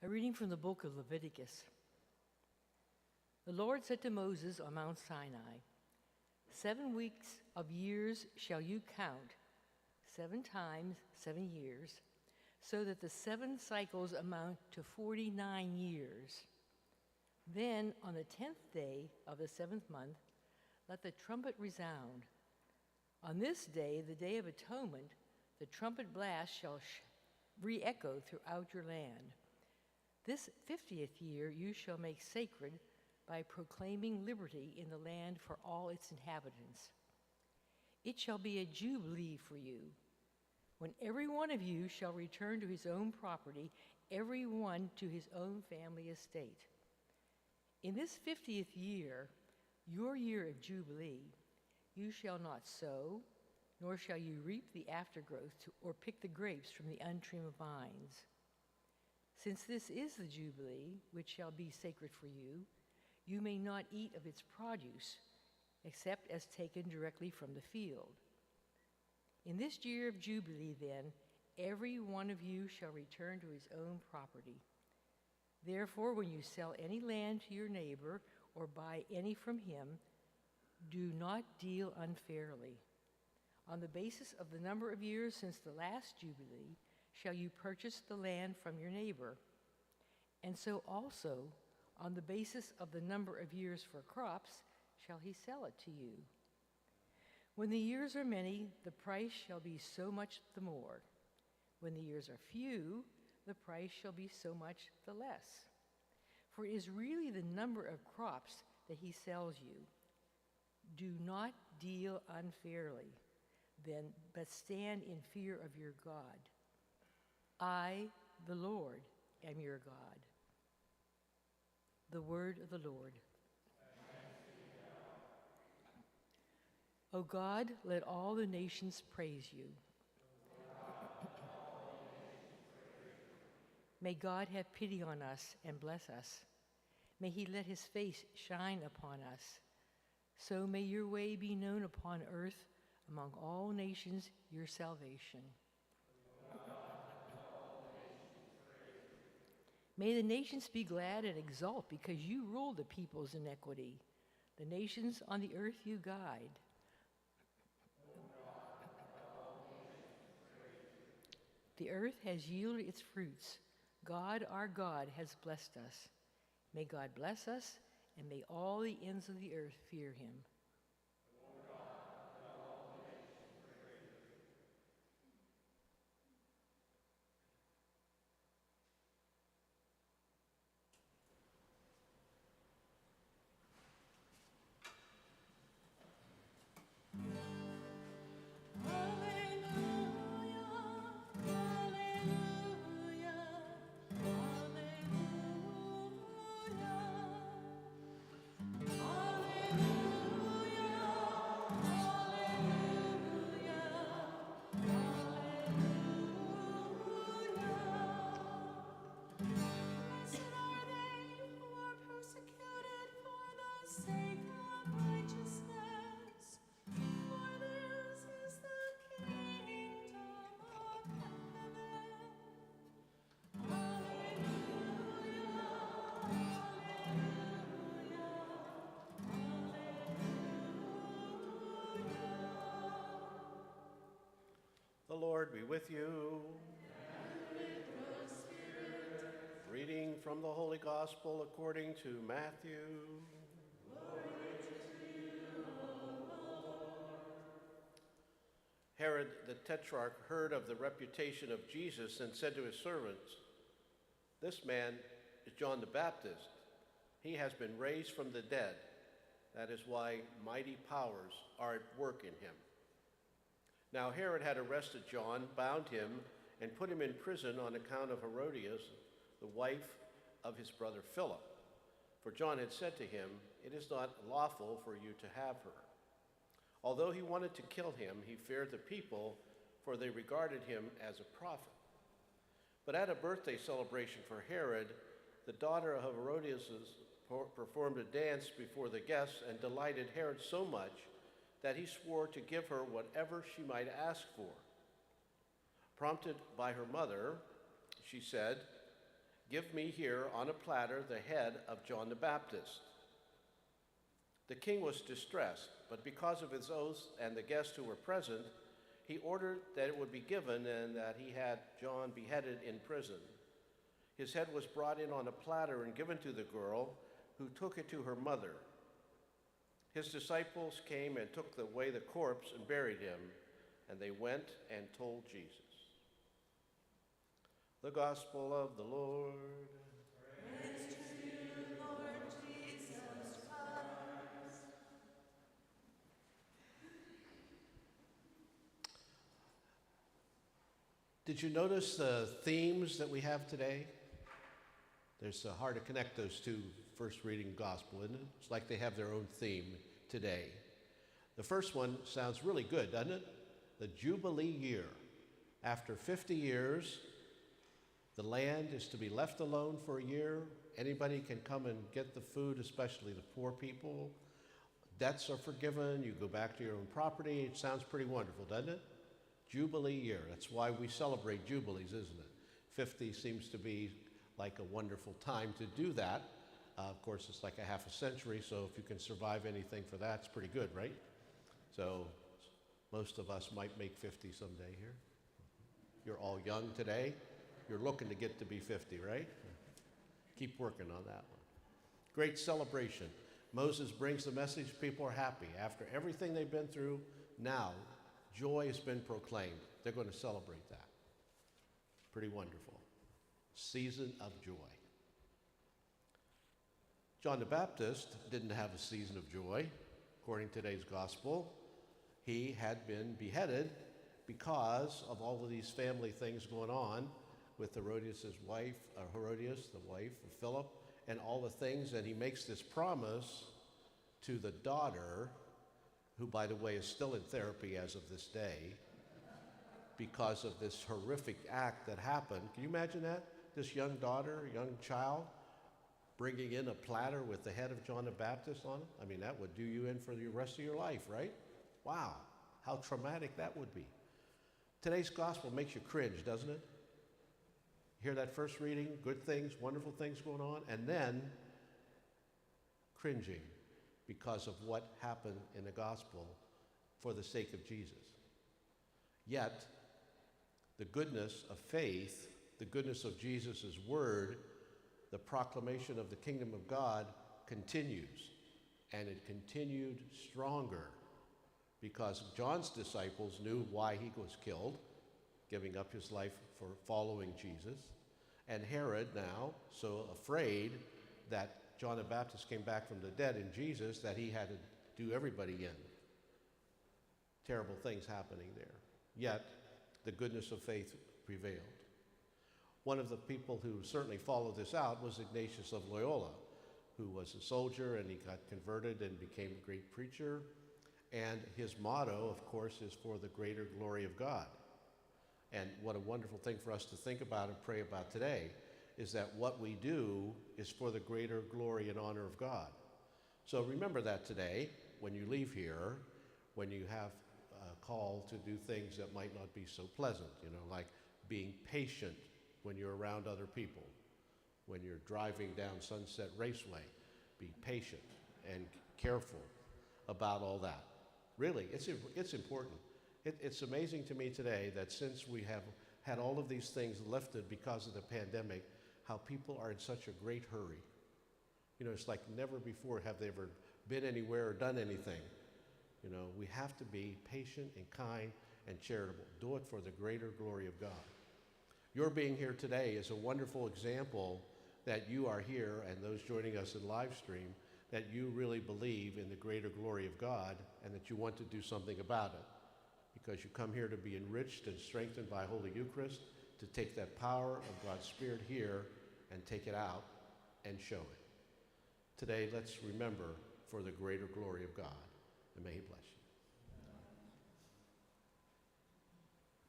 A reading from the book of Leviticus. The Lord said to Moses on Mount Sinai, 7 weeks of years shall you count, 7 times 7 years, so that the 7 cycles amount to 49 years. Then on the 10th day of the 7th month, let the trumpet resound. On this day, the Day of Atonement, the trumpet blast shall re-echo throughout your land. This 50th year you shall make sacred by proclaiming liberty in the land for all its inhabitants. It shall be a jubilee for you, when every one of you shall return to his own property, every one to his own family estate. In this 50th year, your year of jubilee, you shall not sow, nor shall you reap the aftergrowth or pick the grapes from the untrimmed vines. Since this is the jubilee, which shall be sacred for you, you may not eat of its produce, except as taken directly from the field. In this year of jubilee, then, every one of you shall return to his own property. Therefore, when you sell any land to your neighbor or buy any from him, do not deal unfairly. On the basis of the number of years since the last jubilee, shall you purchase the land from your neighbor. And so also, on the basis of the number of years for crops, shall he sell it to you. When the years are many, the price shall be so much the more. When the years are few, the price shall be so much the less. For it is really the number of crops that he sells you. Do not deal unfairly, then, but stand in fear of your God. I, the Lord, am your God. The word of the Lord. O God, let all the nations praise you. May God have pity on us and bless us. May he let his face shine upon us. So may your way be known upon earth, among all nations, your salvation. May the nations be glad and exult because you rule the people's iniquity. The nations on the earth you guide. The earth has yielded its fruits. God, our God, has blessed us. May God bless us, and may all the ends of the earth fear him. The Lord be with you. And with your spirit. Reading from the Holy Gospel according to Matthew. Glory to you, O Lord. Herod the Tetrarch heard of the reputation of Jesus and said to his servants, "This man is John the Baptist. He has been raised from the dead. That is why mighty powers are at work in him." Now Herod had arrested John, bound him, and put him in prison on account of Herodias, the wife of his brother Philip. For John had said to him, "It is not lawful for you to have her." Although he wanted to kill him, he feared the people, for they regarded him as a prophet. But at a birthday celebration for Herod, the daughter of Herodias performed a dance before the guests and delighted Herod so much that he swore to give her whatever she might ask for. Prompted by her mother, she said, Give me here on a platter the head of John the Baptist." The king was distressed, but because of his oath and the guests who were present, he ordered that it would be given and that he had John beheaded in prison. His head was brought in on a platter and given to the girl, who took it to her mother. His disciples came and took away the corpse and buried him, and they went and told Jesus. The Gospel of the Lord. Praise to you, Lord Jesus Christ. Did you notice the themes that we have today? There's hard to connect those two first reading gospel, isn't it? It's like they have their own theme today. The first one sounds really good, doesn't it? The Jubilee year. After 50 years, the land is to be left alone for a year. Anybody can come and get the food, especially the poor people. Debts are forgiven. You go back to your own property. It sounds pretty wonderful, doesn't it? Jubilee year. That's why we celebrate Jubilees, isn't it? 50 seems to be like a wonderful time to do that. Of course, it's like a half a century, so if you can survive anything for that, it's pretty good, right? So most of us might make 50 someday here. You're all young today. You're looking to get to be 50, right? Keep working on that one. Great celebration. Moses brings the message, people are happy. After everything they've been through, now joy has been proclaimed. They're going to celebrate that. Pretty wonderful. Season of joy. John the Baptist didn't have a season of joy, according to today's gospel. He had been beheaded because of all of these family things going on with Herodias, the wife of Philip, and all the things, and he makes this promise to the daughter, who, by the way, is still in therapy as of this day, because of this horrific act that happened. Can you imagine that? This young daughter, young child, bringing in a platter with the head of John the Baptist on it? I mean, that would do you in for the rest of your life, right? Wow, how traumatic that would be. Today's gospel makes you cringe, doesn't it? Hear that first reading, good things, wonderful things going on, and then cringing because of what happened in the gospel for the sake of Jesus. Yet, the goodness of faith, the goodness of Jesus' word, the proclamation of the kingdom of God continues, and it continued stronger because John's disciples knew why he was killed, giving up his life for following Jesus, and Herod now, so afraid that John the Baptist came back from the dead in Jesus, that he had to do everybody in. Terrible things happening there. Yet, the goodness of faith prevailed. One of the people who certainly followed this out was Ignatius of Loyola, who was a soldier, and he got converted and became a great preacher. And his motto, of course, is for the greater glory of God. And what a wonderful thing for us to think about and pray about today is that what we do is for the greater glory and honor of God. So remember that today when you leave here, when you have a call to do things that might not be so pleasant, like being patient when you're around other people. When you're driving down Sunset Raceway, be patient and careful about all that. Really, it's important. It's amazing to me today that since we have had all of these things lifted because of the pandemic, how people are in such a great hurry. It's like never before have they ever been anywhere or done anything. We have to be patient and kind and charitable. Do it for the greater glory of God. Your being here today is a wonderful example that you are here, and those joining us in live stream, that you really believe in the greater glory of God and that you want to do something about it. Because you come here to be enriched and strengthened by Holy Eucharist, to take that power of God's Spirit here and take it out and show it. Today, let's remember for the greater glory of God, and may He bless you.